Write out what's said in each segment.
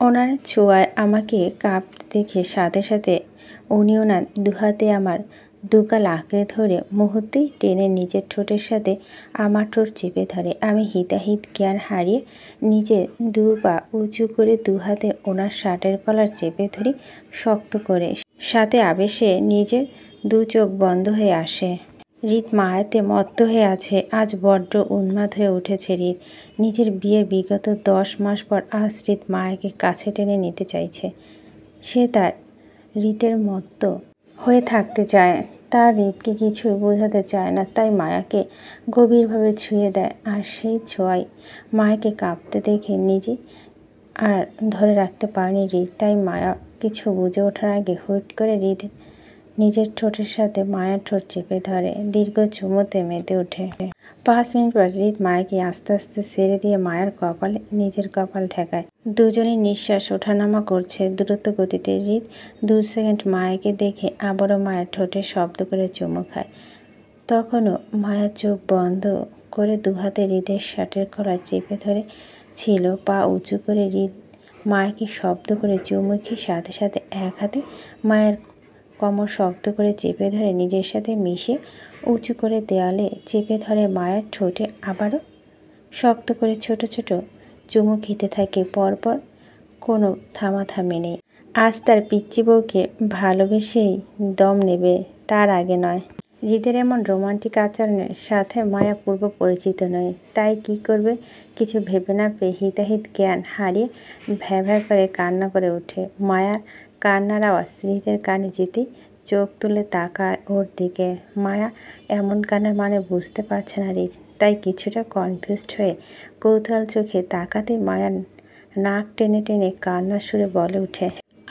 ওনার ছোঁয়ায় আমাকে কাঁপতে দেখে সাথে সাথে উনি ওনার দুহাতে আমার দুগাল আঁকড়ে ধরে মুহূর্তেই টেনে নিজের ঠোঁটের সাথে আমার ঠোঁট চেপে ধরে। আমি হিতাহিত জ্ঞান হারিয়ে নিজের দু পা উঁচু করে দুহাতে ওনার শার্টের কলার চেপে ধরি শক্ত করে। সাথে আবেশে নিজের দু চোখ বন্ধ হয়ে আসে। হৃদ মায়াতে মত্ত হয়ে আছে। আজ বড্ড উন্মাদ হয়ে উঠেছে হৃদ। নিজের বিয়ের বিগত 10 মাস পর আজ হৃদ মায়াকে কাছে টেনে নিতে চাইছে। সে তার হৃদের মত্ত হয়ে থাকতে চায়। তার হৃদকে কিছুই বোঝাতে চায় না, তাই মায়াকে গভীরভাবে ছুঁয়ে দেয়। আর সেই ছোঁয়ায় মায়াকে কাঁপতে দেখে নিজে আর ধরে রাখতে পারেনি হৃদ। তাই মায়া কিছু বুঝে ওঠার আগে হুট করে হৃদ নিজের ঠোঁটের সাথে মায়ার ঠোঁট চেপে ধরে, দীর্ঘ চুমুতে মেতে ওঠে। 5 মিনিট পর হৃদ মায়াকে আস্তে আস্তে ছেড়ে দিয়ে মায়ার কপালে নিজের কপাল ঠেকায়। দুজনের নিঃশ্বাস ওঠানামা করছে দ্রুত গতিতে। হৃদ 2 সেকেন্ড মায়াকে দেখে আবারও মায়ের ঠোঁটে শব্দ করে চুমু খায়। তখনও মায়া চোখ বন্ধ করে দুহাতে হৃদের শার্টের কলার চেপে ধরে ছিল। পা উঁচু করে হৃদ মায়াকে শব্দ করে চুমু খেয়ে সাথে সাথে এক হাতে মায়ের কোমর শক্ত করে চেপে ধরে নিজের সাথে মিশে উঁচু করে দেয়ালে চেপে ধরে মায়ের ঠোঁটে আবারও শক্ত করে ছোট ছোট চুমু খেতে থাকে পরপর, কোনো থামাথামি নেই। আজ তার পিচ্চি বউকে ভালোবেসেই দম নেবে, তার আগে নয়। হৃদের এমন রোমান্টিক আচরণের সাথে মায়া পূর্ব পরিচিত নয়, তাই কি করবে কিছু ভেবে না পেয়ে হিতাহিত জ্ঞান হারিয়ে ভ্যা ভ্যা করে কান্না করে ওঠে। মায়ার কান্নার আওয়াজ হৃদের কানে যেতেই চোখ তুলে তাকায় ওর দিকে। মায়া এমন কান্নার মানে বুঝতে পারছে না হৃদ, তাই কিছুটা কনফিউজড হয়ে কৌতূহল চোখে তাকাতে মায়ার নাক টেনে টেনে কান্নার সুরে বলে ওঠে,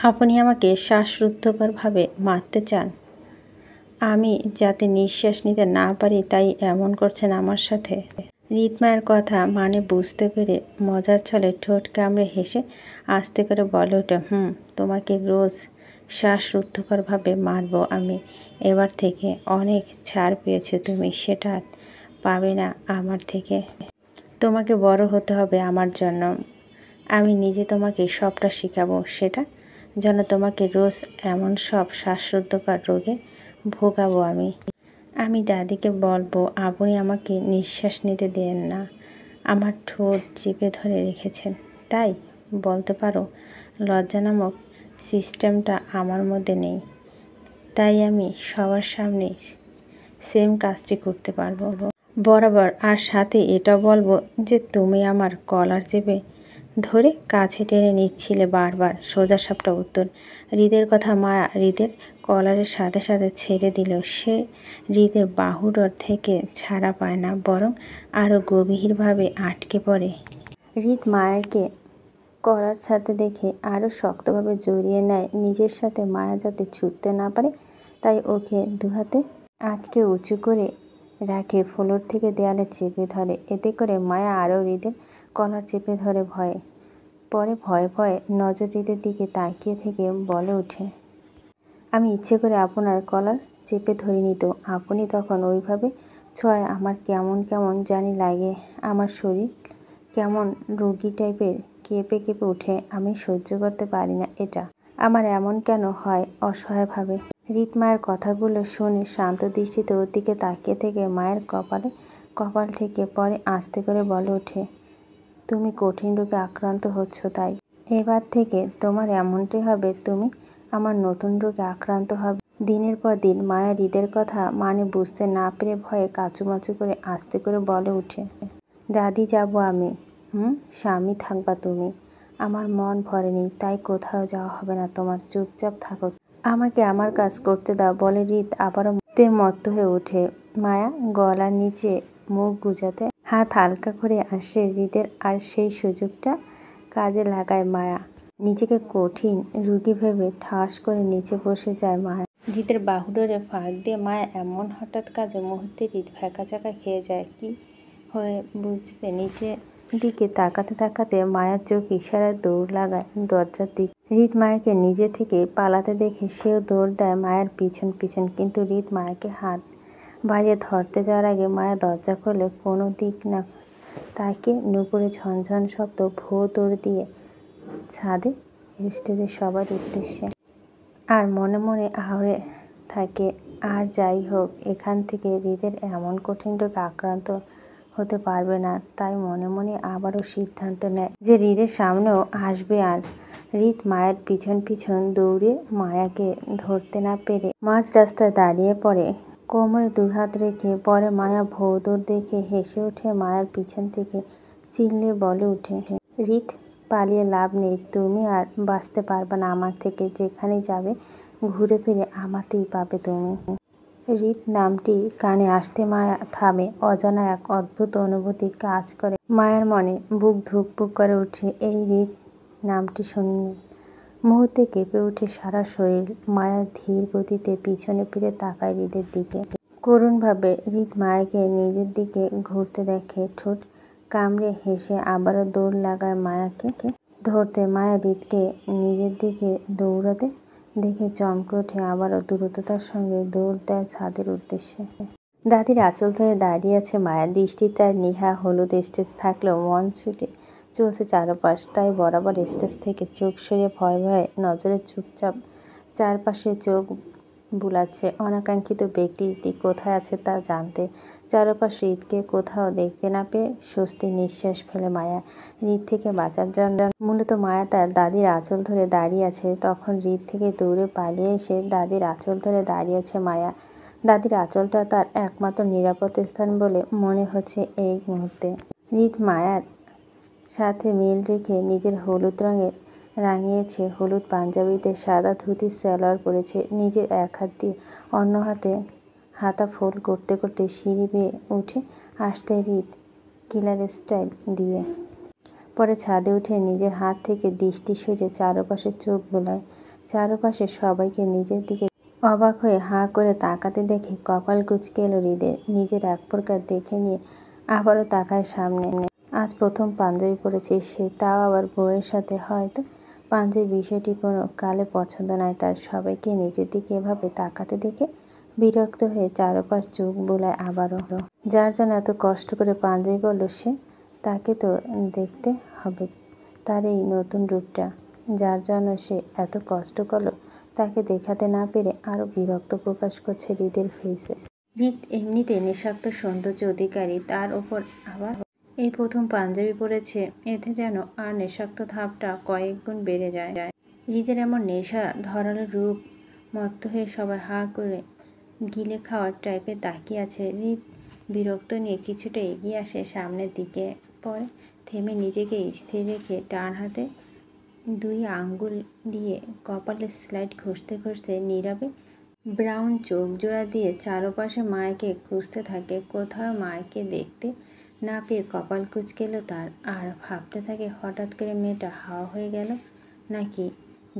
আপনি আমাকে শ্বাসরুদ্ধকরভাবে মারতে চান? আমি যাতে নিঃশ্বাস নিতে না পারি তাই এমন করছেন আমার সাথে? হৃদ মায়ের কথা মানে বুঝতে পেরে মজার ছলে ঠোঁট কামড়ে হেসে আস্তে করে বলে ওঠে, তোমাকে রোজ শ্বাসরুদ্ধকরভাবে মারবো আমি। এবার থেকে অনেক ছাড় পেয়েছো তুমি, সেটা পাবে না আমার থেকে। তোমাকে বড় হতে হবে আমার জন্য। আমি নিজে তোমাকে সবটা শেখাবো, সেটা যেন তোমাকে রোজ এমন সব শ্বাসরুদ্ধকর রোগে ভোগাবো আমি। আমি দাদিকে বলবো আপনি আমাকে নিঃশ্বাস নিতে দেন না, আমার ঠোঁট চেপে ধরে রেখেছেন। তাই বলতে পারো লজ্জা নামক সিস্টেমটা আমার মধ্যে নেই, তাই আমি সবার সামনে সেম কাজটি করতে পারবো বরাবর। আর সাথে এটা বলবো যে তুমি আমার কলার চেপে ধরে কাছে টেনে নিচ্ছিলে বারবার। সোজাসাপটা উত্তর। হৃদের কথা মায়া হৃদের কলারের সাথে সাথে ছেড়ে দিল। সে হৃদের বাহুডর থেকে ছাড়া পায় না, বরং আরও গভীরভাবে আটকে পড়ে। হৃদ মায়াকে কলার ছাড়তে দেখে আরও শক্তভাবে জড়িয়ে নেয় নিজের সাথে। মায়া যাতে ছুটতে না পারে তাই ওকে দুহাতে আটকে উঁচু করে রাখে, ফ্লোর থেকে দেয়ালে চেপে ধরে। এতে করে মায়া আরও হৃদের কলার চেপে ধরে ভয়ে ভয়ে নজর হৃদের দিকে তাকিয়ে থেকে বলে ওঠে, আমি ইচ্ছে করে আপনার কলার চেপে ধরিনি তো। আপনি তখন ওইভাবে ছোঁয়ায় আমার কেমন কেমন জানি লাগে। আমার শরীর কেমন রোগী টাইপের কেঁপে কেঁপে ওঠে। আমি সহ্য করতে পারি না এটা। আমার এমন কেন হয় অসহায়ভাবে? হৃদ মায়ের কথাগুলো শুনে শান্ত দৃষ্টিতে ওর দিকে তাকিয়ে থেকে মায়ের কপালে কপাল ঠেকে পরে আস্তে করে বলে ওঠে, তুমি কঠিন রোগে আক্রান্ত হচ্ছ, তাই এবার থেকে তোমার এমনটাই হবে। তুমি আমার নতুন রোগে আক্রান্ত হবে। দিনের পর দিন মায়া হৃদের কথা মানে বুঝতে না পেরে ভয়ে কাচুমাচু করে আস্তে করে বলে ওঠে, দাদি যাব আমি। স্বামী থাকবা তুমি। আমার মন ভরেনি, তাই কোথাও যাওয়া হবে না তোমার। চুপচাপ থাকো, আমাকে আমার কাজ করতে দাও বলে হৃদ আবারও মত্ত হয়ে ওঠে। মায়া গলার নিচে মুখ গুজাতে হাত হালকা করে আসে হৃদের, আর সেই সুযোগটা কাজে লাগায় মায়া। নিজেকে কঠিন রুগী ভেবে ঠাস করে নিচে বসে যায় মায়া। হৃদের বাহুডোরে ফাঁক দিয়ে মায়া এমন হঠাৎ কাজে মুহূর্তে হৃদ ভ্যাকাচাকা খেয়ে যায়। কি হয়ে বুঝতে নিচে দিকে তাকাতে মায়ার চোখ ইশারায় দৌড় লাগায় দরজার দিকে। হৃদ মায়াকে নিজে থেকে পালাতে দেখে সেও দৌড় দেয় মায়ার পিছন পিছন। কিন্তু হৃদ মায়াকে হাত বাড়িয়ে ধরতে যাওয়ার আগে মায়া দরজা খোলে। কোনো দিক না তাকে নুপুরে ঝনঝন শব্দ ভো দৌড় দিয়ে ছাদে স্টেজে সবার উদ্দেশ্যে, আর মনে মনে আহরে থাকে আর যাই হোক এখান থেকে হৃদের এমন কঠিন রোগে আক্রান্ত হতে পারবে না। তাই মনে মনে আবারও সিদ্ধান্ত নেয় যে হৃদের সামনেও আসবে। আর হৃদ মায়ের পিছন পিছন দৌড়ে মায়াকে ধরতে না পেরে মাঝ রাস্তায় দাঁড়িয়ে পড়ে, কোমরে দুহাত রেখে। পরে মায়া ভৌদৌড় দেখে হেসে ওঠে মায়ার পিছন থেকে, চিল্লিয়ে বলে ওঠে, হৃদ পালিয়ে লাভ নেই, তুমি আর বাঁচতে পারবে না আমার থেকে। যেখানে যাবে ঘুরে ফিরে আমাতেই পাবে তুমি। হৃদ নামটি কানে আসতে মায়া থামে। অজানা এক অদ্ভুত অনুভূতি কাজ করে মায়ের মনে, বুক ধুকপুক করে ওঠে এই হৃদ নামটি শুনলে। মুহূর্তে কেঁপে ওঠে সারা শরীর। মায়া ধীর গতিতে পিছনে ফিরে তাকায় হৃদের দিকে। করুণভাবে হৃদ মায়াকে নিজের দিকে ঘুরতে দেখে, ঠোঁট কামড়ে হেসে আবারও দৌড় লাগায় মায়াকে ধরতে। মায়া হৃদকে নিজের দিকে দৌড়াতে দেখে চমকে ওঠে, আবারও দ্রুততার সঙ্গে দৌড় দেয় ছাদের উদ্দেশ্যে। দাদির আঁচল ধরে দাঁড়িয়ে আছে মায়া। দৃষ্টি তার নিহা। হলুদ স্টেজ থাকলেও মন ছুটে চলছে চারপাশ। তাই বরাবর স্টেজ থেকে চোখ সরিয়ে ভয়ে ভয়ে নজরে চুপচাপ চারপাশে চোখ বুলাচ্ছে, অনাকাঙ্ক্ষিত ব্যক্তিটি কোথায় আছে তা জানতে। চারপাশ হৃদকে কোথাও দেখতে না পেয়ে স্বস্তির নিঃশ্বাস ফেলে মায়া। হৃদ থেকে বাঁচার জন্য মূলত মায়া তার দাদির আঁচল ধরে দাঁড়িয়ে আছে। তখন হৃদ থেকে দৌড়ে পালিয়ে এসে দাদির আঁচল ধরে দাঁড়িয়ে আছে মায়া। দাদির আঁচলটা তার একমাত্র নিরাপদ স্থান বলে মনে হচ্ছে এই মুহূর্তে। হৃদ মায়ার সাথে মিল রেখে নিজের হলুদ রঙের রাঙিয়েছে হলুদ পাঞ্জাবিতে সাদা ধুতি সালোয়ার পরেছে। নিজের এক হাত দিয়ে অন্য হাতে হাতা ফোল্ড করতে করতে সিঁড়ি বেয়ে উঠে আসতে হৃদ কিলার স্টাইল দিয়ে। পরে ছাদে উঠে নিজের হাত থেকে দৃষ্টি সরিয়ে চারপাশে চোখ বোলায়। চারপাশে সবাইকে নিজের দিকে অবাক হয়ে হাঁ করে তাকাতে দেখে কপাল কুঁচকে এলো হৃদের। নিজের এক প্রকার দেখে নিয়ে আবারও তাকায় সামনে। আজ প্রথম পাঞ্জাবি পরেছে সে, তাও আবার বউয়ের সাথে। হয়তো পাঞ্জাবি বিষয়টি কোনো কালে পছন্দ নয় তার। সবাইকে নিজের দিকে এভাবে তাকাতে দেখে বিরক্ত হয়ে চারপাশ চোখ বোলায় আবারও। যার জন্য এত কষ্ট করে পাঞ্জাবি পরল সে, তাকে তো দেখতে হবে তার এই নতুন রূপটা। যার জন্য সে এত কষ্ট করলো তাকে দেখাতে না পেরে আরও বিরক্ত প্রকাশ করছে হৃদের ফেসে। হৃদ এমনিতে নেশাক্ত সৌন্দর্য অধিকারী, তার ওপর আবার এই প্রথম পাঞ্জাবি পরেছে, এতে যেন আর নেশাক্ত ধাপটা কয়েক গুণ বেড়ে যায়। হৃদের এমন নেশা ধরালো রূপ মত্ত হয়ে সবাই হাঁ করে গিলে খাওয়ার টাইপে তাকিয়ে আছে। হৃদ বিরক্ত নিয়ে কিছুটা এগিয়ে আসে সামনের দিকে, পরে থেমে নিজেকে স্থির রেখে ডান হাতে দুই আঙ্গুল দিয়ে কপালে স্লাইড ঘষতে ঘষতে নীরবে ব্রাউন চোখ জোড়া দিয়ে চারপাশে মায়াকে খুঁজতে থাকে। কোথাও মায়াকে দেখতে না পেয়ে কপাল কুঁচকে এলো তার। আর ভাবতে থাকে হঠাৎ করে মেয়েটা হাওয়া হয়ে গেল নাকি,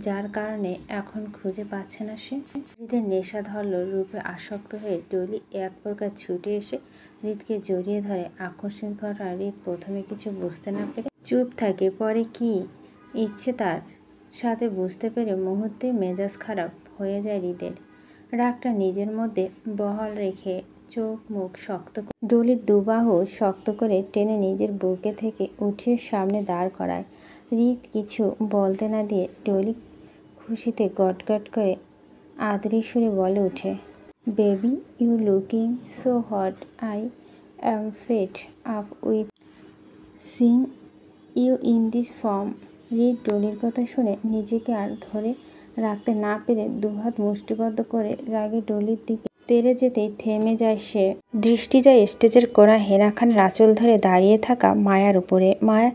যার কারণে এখন খুঁজে পাচ্ছে না সে। হৃদের নেশা ধরল রূপে আসক্ত হয়ে ডলি এক প্রকার ছুটে এসে হৃদকে জড়িয়ে ধরে। আকর্ষণ করা হৃদ প্রথমে কিছু বুঝতে না পেরে চুপ থাকে, পরে কি ইচ্ছে তার সাথে বুঝতে পেরে মুহূর্তে মেজাজ খারাপ হয়ে যায় হৃদের। রাগটা নিজের মধ্যে বহাল রেখে চোখ মুখ শক্ত ডলির দুবাহু শক্ত করে টেনে নিজের বুকে থেকে উঠিয়ে সামনে দাঁড় করায়। হৃদ কিছু বলতে না দিয়ে ডলি খুশিতে গটগট করে আদুরি সুরে বলে ওঠে, baby you looking so hot, I am fed up with seeing you in this form. Hrid ডলির কথা শুনে নিজেকে আর ধরে রাখতে না পেরে দুহাত মুষ্টিবদ্ধ করে রাগে ডলির দিকে তেড়ে যেতেই থেমে যায় সে। দৃষ্টি যায় স্টেজের কোণা হেনা খানের আঁচল ধরে দাঁড়িয়ে থাকা মায়ার উপরে। মায়া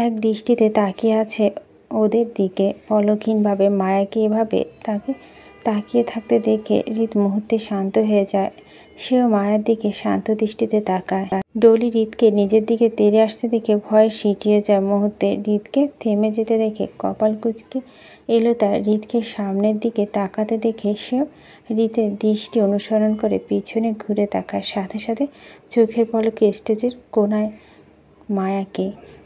এক দৃষ্টিতে তাকিয়ে আছে ওদের দিকে পলকহীনভাবে। মায়াকে এভাবে তাকে তাকিয়ে থাকতে দেখে হৃদ মুহূর্তে শান্ত হয়ে যায়। সেও মায়ার দিকে শান্ত দৃষ্টিতে তাকায়। ডলি হৃদকে নিজের দিকে তেড়ে আসতে দেখে ভয়ে সিটিয়ে যায় মুহূর্তে। হৃদকে থেমে যেতে দেখে কপাল কুঁচকে এলো তার। হৃদকে সামনের দিকে তাকাতে দেখে সেও হৃদের দৃষ্টি অনুসরণ করে পিছনে ঘুরে তাকায়। সাথে সাথে চোখের পলকে স্টেজের কোণায়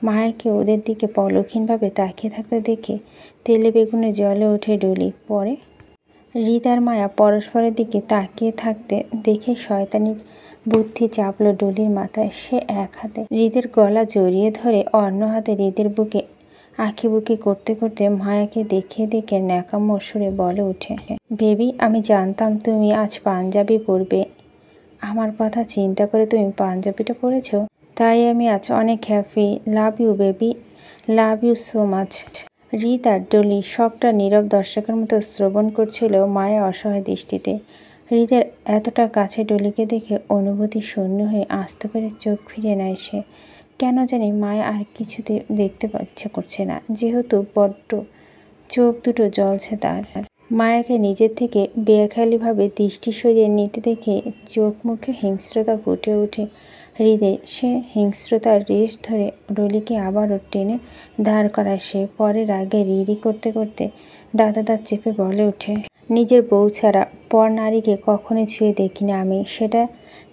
মায়াকে ওদের দিকে পলকহীনভাবে তাকিয়ে থাকতে দেখে তেলে বেগুনে জ্বলে ওঠে ডলি। পরে হৃদ আর মায়া পরস্পরের দিকে তাকিয়ে থাকতে দেখে শয়তানি বুদ্ধি চাপলো ডলির মাথায়। সে এক হাতে হৃদের গলা জড়িয়ে ধরে অন্য হাতে হৃদের বুকে আঁকিবুকি করতে করতে মায়াকে দেখিয়ে দেখে ন্যাকাম্য সুরে বলে ওঠে, বেবি আমি জানতাম তুমি আজ পাঞ্জাবি পরবে। আমার কথা চিন্তা করে তুমি পাঞ্জাবিটা পরেছ, তাই আমি আজ অনেক happy. Love you baby, love you so much. Hrid আর ডলি সবটা নীরব দর্শকের মতো শ্রবণ করছিল মায়া অসহায় দৃষ্টিতে। হৃদের এতটা কাছে ডলিকে দেখে অনুভূতি শূন্য হয়ে আস্তে করে চোখ ফিরিয়ে নেয় সে। কেন জানি মায়া আর কিছুতে দেখতে ইচ্ছে করছে না, যেহেতু বড্ড চোখ দুটো জ্বলছে তার। মায়াকে নিজের থেকে বেখেয়ালিভাবে দৃষ্টি সরিয়ে নিতে দেখে চোখ মুখে হিংস্রতা ফুটে ওঠে হৃদে। সে হিংস্রতার রেশ ধরে ডলিকে আবারও টেনে দাঁড় করায় সে। পরের আগে রিরি করতে করতে দাঁত চেপে বলে ওঠে, নিজের বউ ছাড়া পর নারীকে কখনোই ছুঁয়ে দেখিনি আমি, সেটা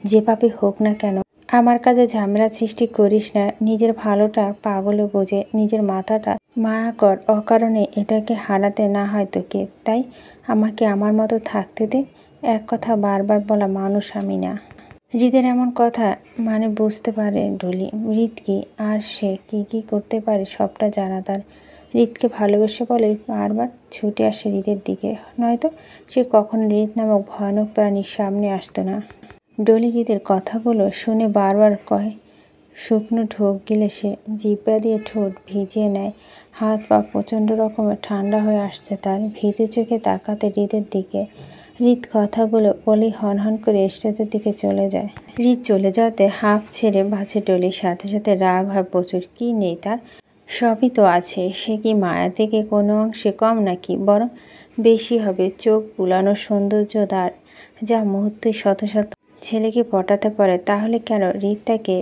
যেভাবে হোক না কেন। আমার কাজে ঝামেলা সৃষ্টি করিস না। নিজের ভালোটা পাগলে বোঝে, নিজের মাথাটা মায়া কর। অকারণে এটাকে হারাতে না হয় তোকে, তাই আমাকে আমার মতো থাকতে দে। এক কথা বারবার বলা মানুষ আমি না। হৃদের এমন কথা মানে বুঝতে পারে ডলি। হৃদ কি আর সে কি করতে পারে সবটা জানা তার। হৃদকে ভালোবেসে বলে বারবার ছুটে আসে হৃদের দিকে, নয়তো সে কখনো হৃদ নামক ভয়ানক প্রাণীর সামনে আসতো না। ডলি হৃদের কথাগুলো শুনে বারবার কয়। শুকনো ঢোক গিলে সে জিহ্বা দিয়ে ঠোঁট ভিজিয়ে নেয়। হাত পা প্রচণ্ড রকমের ঠান্ডা হয়ে আসছে তার। ভীতু চোখে তাকাতে হৃদের দিকে। হৃদ কথাগুলো বলেই হনহন করে স্টেজের দিকে চলে যায়। হৃদ চলে যাওয়াতে হাঁপ ছেড়ে বাঁচে ডলির, সাথে সাথে রাগ হয় প্রচুর। কি নেই তার, সবই তো আছে। সে কি মায়া থেকে কোনো অংশে কম নাকি? বরং বেশি হবে। চোখ বুলানো সৌন্দর্য তার, যা মুহূর্তে শত শত ছেলেকে পটাতে পারে। তাহলে কেন হৃদ তাকে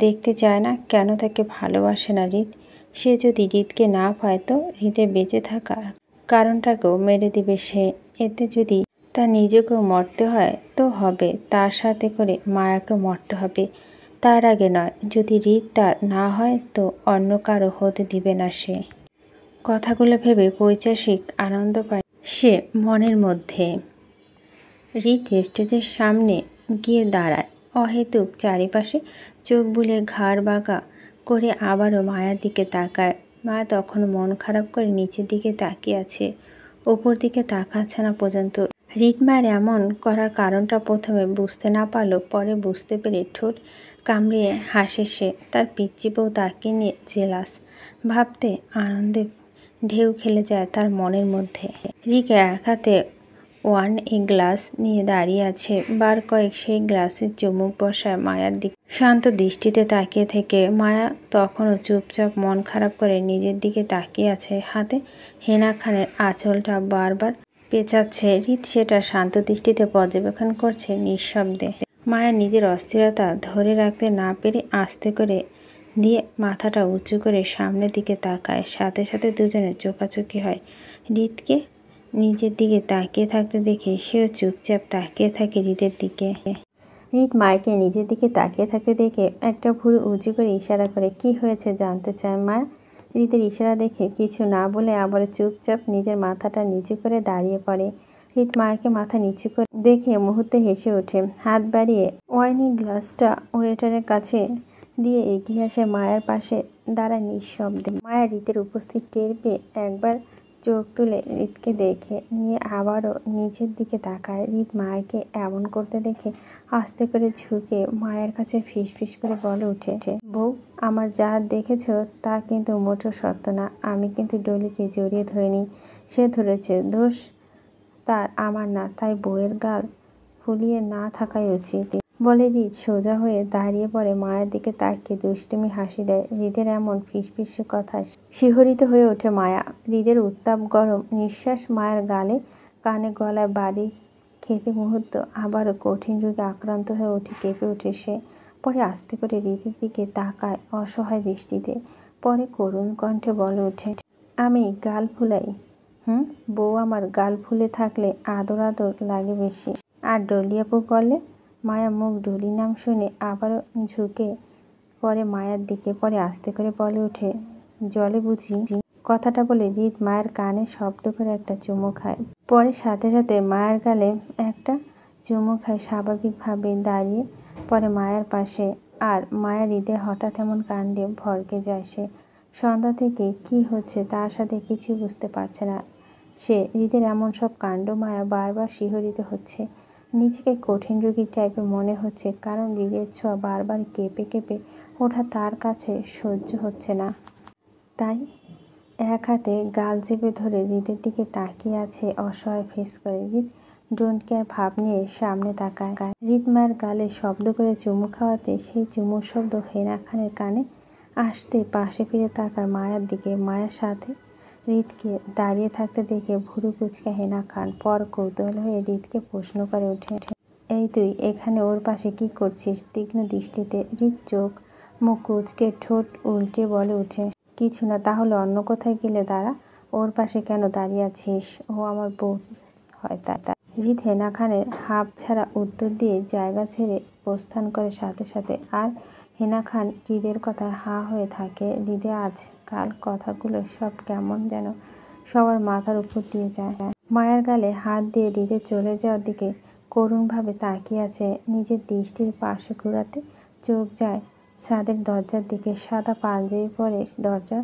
দেখতে চায় না? কেন তাকে ভালোবাসে না হৃদ? সে যদি হৃদকে না পায় তো হৃদে বেঁচে থাকার কারণটাকেও মেরে দিবে সে। এতে যদি তার নিজেকেও মরতে হয় তো হবে, তার সাথে করে মায়াকেও মরতে হবে। তার আগে নয়। যদি হৃদ তার না হয় তো অন্য কারো হতে দিবে না সে। কথাগুলো ভেবে পৈশাচিক আনন্দ পায় সে মনের মধ্যে। হৃদ স্টেজের সামনে গিয়ে দাঁড়ায় অহেতুক চারিপাশে চোখ বুলে ঘাড় বাঁকা করে আবারও মায়ার দিকে তাকায়। মায়া তখন মন খারাপ করে নিচের দিকে তাকিয়ে আছে, ওপর দিকে তাকাচ্ছে না পর্যন্ত। হৃদ মায়ের এমন করার কারণটা প্রথমে বুঝতে না পারলেও পরে বুঝতে পেরে ঠোঁট কামড়িয়ে হাসে সে। তার পিচ্চি বউ তাকে নিয়ে জেলাস ভাবতে আনন্দে ঢেউ খেলে যায় তার মনের মধ্যে। হৃদ এক হাতে ওয়ান এ গ্লাস নিয়ে দাঁড়িয়ে আছে, বার কয়েক সেই গ্লাসের চুমুক বসায় মায়ার দিকে শান্ত দৃষ্টিতে তাকিয়ে থেকে। মায়া তখনও চুপচাপ মন খারাপ করে নিজের দিকে তাকিয়ে আছে। হাতে হেনা খানের আঁচলটা বারবার পেঁচাচ্ছে। হৃদ সেটা শান্ত দৃষ্টিতে পর্যবেক্ষণ করছে নিঃশব্দে। মায়া নিজের অস্থিরতা ধরে রাখতে না পেরে আস্তে করে দিয়ে মাথাটা উঁচু করে সামনের দিকে তাকায়। সাথে সাথে দুজনের চোখাচোখি হয়। হৃদকে নিজের দিকে তাকিয়ে থাকতে দেখে সেও চুপচাপ তাকিয়ে থাকে হৃদের দিকে। হৃদ মায়াকে নিজের দিকে তাকিয়ে থাকতে দেখে একটা ভুরু উঁচু করে ইশারা করে। কি হয়েছে জানতে চায় মায়া। হৃদের ইশারা দেখে কিছু না বলে আবার চুপচাপ নিজের মাথাটা নিচু করে দাঁড়িয়ে পড়ে। হৃদ মায়াকে মাথা নিচু করে দেখে মুহূর্তে হেসে ওঠে। হাত বাড়িয়ে ওয়াইনের গ্লাসটা ওয়েটারের কাছে দিয়ে এগিয়ে আসে মায়ার পাশে দাঁড়ায় নিঃশব্দে। মায়া হৃদের উপস্থিত টের পেয়ে একবার চোখ তুলে হৃদকে দেখে নিয়ে আবারও নিচের দিকে তাকায়। হৃদ মায়াকে এমন করতে দেখে আস্তে করে ঝুঁকে মায়ের কাছে ফিসফিস করে বলে ওঠে, বউ আমার যা দেখেছ তা কিন্তু মোটেও সত্য না। আমি কিন্তু ডলিকে জড়িয়ে ধরিনি, সে ধরেছে। দোষ তার, আমার না। তাই বউয়ের গাল ফুলিয়ে না থাকাই উচিত বলে হৃদ সোজা হয়ে দাঁড়িয়ে পড়ে মায়ের দিকে তাকিয়ে দুষ্টুমি হাসি দেয়। হৃদের এমন ফিসফিসে কথায় শিহরিত হয়ে ওঠে মায়া। হৃদের উত্তাপ গরম নিঃশ্বাস মায়ের গালে কানে গলায় বাড়ি খেতে মুহূর্ত আবারও কঠিন রোগে আক্রান্ত হয়ে ওঠে, কেঁপে ওঠে সে। পরে আস্তে করে হৃদের দিকে তাকায় অসহায় দৃষ্টিতে। পরে করুণ কণ্ঠে বলে ওঠে, আমি গাল ফুলাই? বউ আমার গাল ফুলে থাকলে আদর আদর লাগে বেশি, আর ডলি আপু করলে? মায়া মুখ ডলি নাম শুনে আবারও ঝুঁকে পরে মায়ার দিকে। পরে আস্তে করে বলে ওঠে, জলে বুঝি? কথাটা বলে হৃদ মায়ের কানে শব্দ করে একটা চুমু খায়। পরে সাথে সাথে মায়ের গালে একটা চুমু খায় স্বাভাবিকভাবে দাঁড়িয়ে পরে মায়ের পাশে। আর মায়া হৃদের হঠাৎ এমন কাণ্ডে ভড়কে যায় সে। সন্ধ্যা থেকে কি হচ্ছে তার সাথে কিছুই বুঝতে পারছে না সে। হৃদের এমন সব কাণ্ড মায়া বারবার শিহরিত হচ্ছে। নিজেকে কঠিন রোগী টাইপের মনে হচ্ছে, কারণ হৃদের ছোঁয়া বারবার কেঁপে কেঁপে ওঠা তার কাছে সহ্য হচ্ছে না। তাই এক হাতে গাল চেপে ধরে হৃদের দিকে তাকিয়ে আছে অসহায় ফেস করে। হৃদ ডোন্ট কেয়ার ভাব নিয়ে সামনে তাকায়। হৃদ মায়ের গালে শব্দ করে চুমু খাওয়াতে সেই চুমুর শব্দ হেনা খানের কানে আসতে পাশে ফিরে তাকায় মায়ার দিকে। মায়ের সাথে হৃদকে দাঁড়িয়ে থাকতে দেখে ভুরু কুঁচকে হেনা খান পর কৌতূহল হয়ে হৃদকে প্রশ্ন করে ওঠে, এই তুই এখানে ওর পাশে কি করছিস? তীক্ষ্ণ দৃষ্টিতে হৃদ চোখ মুখ কুঁচকে ঠোঁট উল্টে বলে ওঠে, কিছু না। তাহলে অন্য কোথায় গেলে দাঁড়া। ওর পাশে কেন দাঁড়িয়ে আছিস? ও আমার বউ হয়। তা হৃদ হেনা খানের হাঁপ ছাড়া উত্তর দিয়ে জায়গা ছেড়ে প্রস্থান করে সাথে সাথে। আর হেনা খান হৃদের কথায় হাঁ হয়ে থাকে। হৃদে আজকাল কথাগুলো সব কেমন যেন সবার মাথার উপর দিয়ে যায়। মায়ের গালে হাত দিয়ে হৃদে চলে যাওয়ার দিকে করুণভাবে তাকিয়ে আছে। নিজের দৃষ্টির পাশে ঘুরাতে চোখ যায় ছাদের দরজার দিকে। সাদা পাঞ্জাবি পরে দরজা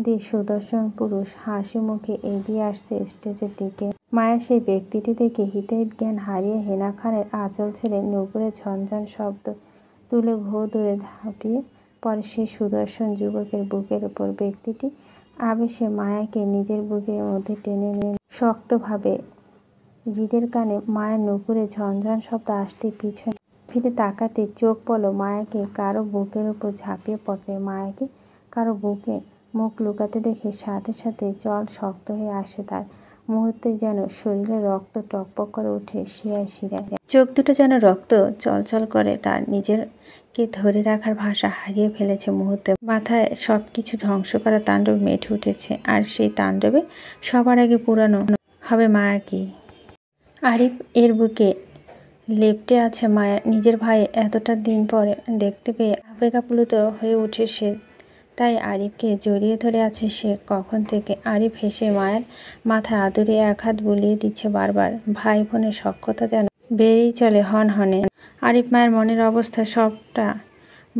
দিয়ে সুদর্শন পুরুষ হাসি মুখে এগিয়ে আসছে স্টেজের দিকে। মায়ের সেই ব্যক্তিটি দেখে হিতাহিত জ্ঞান হারিয়ে হেনা খানের আঁচল ছেড়ে নুপুরে ঝনঝন শব্দ তুলে ভোঁ দূরে ঝাঁপিয়ে পরে সেই সুদর্শন যুবকের বুকের উপর। ব্যক্তিটি আবেশে মায়াকে নিজের বুকের মধ্যে টেনে নিয়ে শক্তভাবে। হৃদের কানে মায়ের নুপুরে ঝনঝন শব্দ আসতে পিছনে ফিরে তাকাতে চোখ পড়ল মায়াকে কারো বুকের উপর ঝাঁপিয়ে পড়তে। মায়াকে কারো বুকে মুখ লুকাতে দেখে সাথে সাথে চল শক্ত হয়ে আসে তার। মুহূর্তেই যেন শরীরে রক্ত টকবক করে ওঠে শিরায় শিরায়। চোখ দুটো যেন রক্ত চলচল করে। তার নিজেরকে ধরে রাখার ভাষা হারিয়ে ফেলেছে মুহূর্তে। মাথায় সব কিছু ধ্বংস করা তাণ্ডব মেঠে উঠেছে। আর সেই তাণ্ডবে সবার আগে পুরানো হবে মায়াকে। আরিফ এর বুকে লেপ্টে আছে মায়া। নিজের ভাই এতটা দিন পরে দেখতে পেয়ে আবেগাপ্লুত হয়ে উঠে সে। তাই আরিফকে জড়িয়ে ধরে আছে সে কখন থেকে। আরিফ হেসে মায়ের মাথায় আদুরে এক হাত বুলিয়ে দিচ্ছে বারবার। ভাই বোনের সখ্যতা যেন বেড়েই চলে হনহনে। আরিফ মায়ের মনের অবস্থা সবটা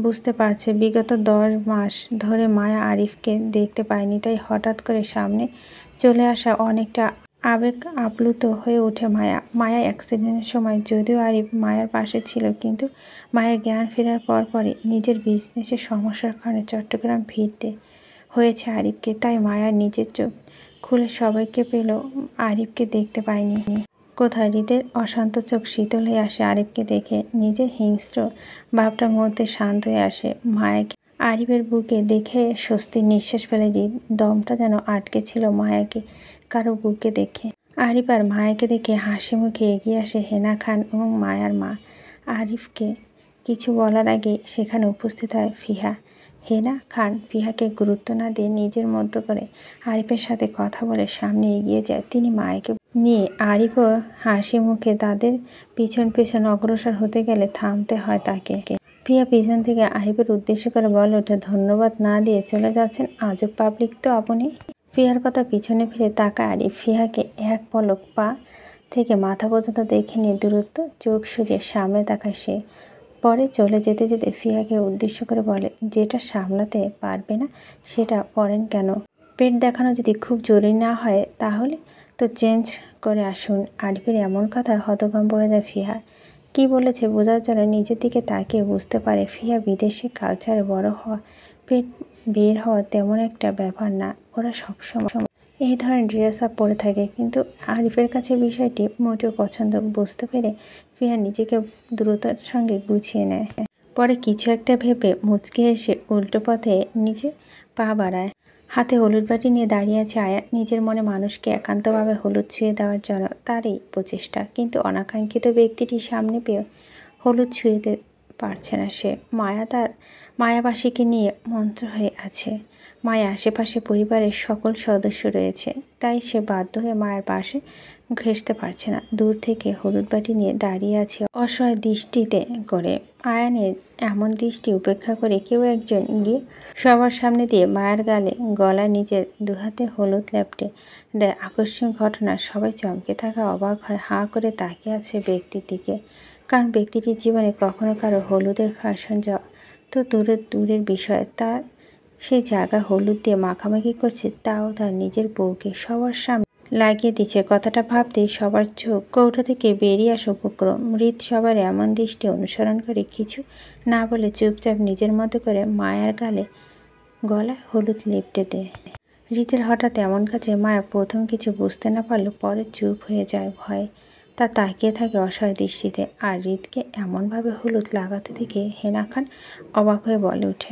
বুঝতে পারছে। বিগত 10 মাস ধরে মায়া আরিফকে দেখতে পায়নি। তাই হঠাৎ করে সামনে চলে আসা অনেকটা আবেগ আপ্লুত হয়ে ওঠে মায়া অ্যাক্সিডেন্টের সময় যদিও আরিফ মায়ের পাশে ছিল, কিন্তু মায়ের জ্ঞান ফেরার পরপরই নিজের বিজনেসের সমস্যার কারণে চট্টগ্রাম ফিরতে হয়েছে আরিফকে। তাই মায়া নিজের চোখ খুলে সবাইকে পেল, আরিফকে দেখতে পায়নি। কোথায় হৃদের অশান্ত চোখ শীতল হয়ে আসে আরিফকে দেখে। নিজের হিংস্র ভাবটার মধ্যে শান্ত হয়ে আসে। মায়াকে আরিফের বুকে দেখে স্বস্তির নিঃশ্বাস ফেলে হৃদ। দমটা যেন আটকে ছিল মায়াকে কারো বুকে দেখে। আরিফ আর মায়াকে দেখে হাসি মুখে এগিয়ে আসে হেনা খান এবং মায়ার মা। আরিফকে কিছু বলার আগে সেখানে উপস্থিত হয় ফিহা। হেনা খান ফিহাকে গুরুত্ব না দিয়ে নিজের মতো করে আরিফের সাথে কথা বলে সামনে এগিয়ে যায় তিনি মায়াকে নিয়ে। আরিফও হাসি মুখে তাদের পিছন পিছন অগ্রসর হতে গেলে থামতে হয় তাকে। ফিহা পিছন থেকে আরিফের উদ্দেশ্য করে বলে ওঠে, ধন্যবাদ না দিয়ে চলে যাচ্ছেন, আজব পাবলিক তো আপনি। ফিহার কথা পিছনে ফিরে তাকায় আরিফ। ফিহাকে এক পলক পা থেকে মাথা পর্যন্ত দেখে নিয়ে দূরত্ব চোখ সরিয়ে সামনে তাকায় সে। পরে চলে যেতে যেতে ফিহাকে উদ্দেশ্য করে বলে, যেটা সামলাতে পারবে না সেটা পড়েন কেন? পেট দেখানো যদি খুব জরুরি না হয় তাহলে তো চেঞ্জ করে আসুন। আরিফের এমন কথা হতভম্ব হয়ে যায় ফিহা। কি বলেছে বোঝার জন্য নিজের দিকে তাকিয়ে বুঝতে পারে ফিহা বিদেশি কালচারে বড় হওয়া, পেট বের হওয়া তেমন একটা ব্যাপার না। ওরা সবসময় এই ধরনের ড্রেস আপ পরে থাকে, কিন্তু আরিফের কাছে বিষয়টি মোটেও পছন্দ। বুঝতে পেরে ফিহা নিজেকে দ্রুততার সঙ্গে গুছিয়ে নেয়। পরে কিছু একটা ভেবে মুচকে এসে উল্টো পথে নিচে পা বাড়ায়। হাতে হলুদ বাটি নিয়ে দাঁড়িয়ে আছে আয়া। নিজের মনে মানুষকে একান্তভাবে হলুদ ছুঁয়ে দেওয়ার জন্য তারই প্রচেষ্টা, কিন্তু অনাকাঙ্ক্ষিত ব্যক্তিটি সামনে পেয়ে হলুদ ছুঁয়ে পারছে না সে। তার মায়াবাসীকে নিয়ে মন্ত্র হয়ে আছে। মায়া আশেপাশে পরিবারের সকল সদস্য রয়েছে, তাই সে বাধ্য হয়ে মায়ের পাশে ঘেঁষতে পারছে না। দূর থেকে হলুদ বাটি নিয়ে দাঁড়িয়ে আছে অসহায় দৃষ্টিতে করে। আয়ানের এমন দৃষ্টি উপেক্ষা করে কেউ একজন গিয়ে সবার সামনে দিয়ে মায়ের গলায় নিজের দুহাতে হলুদ লেপটে দেয়। আকস্মিক ঘটনা সবাই চমকে থাকা অবাক হয়, হাঁ করে তাকিয়ে আছে ব্যক্তির দিকে। কারণ ব্যক্তিটির জীবনে কখনো কারো হলুদের ফ্যাশন যাওয়া তো দূরের বিষয়, তার সেই জায়গা হলুদ দিয়ে মাখামাখি করছে, তাও তার নিজের বউকে সবার সামনে লাগিয়ে দিচ্ছে। কথাটা ভাবতেই সবার চোখ কৌটা থেকে বেরিয়ে আসা উপক্রম। হৃদ সবার এমন দৃষ্টি অনুসরণ করে কিছু না বলে চুপচাপ নিজের মতো করে মায়ার গলায় হলুদ লেপটে দেয়। হৃদের হঠাৎ এমন কাছে মায়া প্রথম কিছু বুঝতে না পারলেও পরে চুপ হয়ে যায় ভয়ে। তা তাকিয়ে থাকে অসহায় দৃষ্টিতে। আর হৃদকে এমনভাবে হলুদ লাগাতে দেখে হেনা খান অবাক হয়ে বলে ওঠে,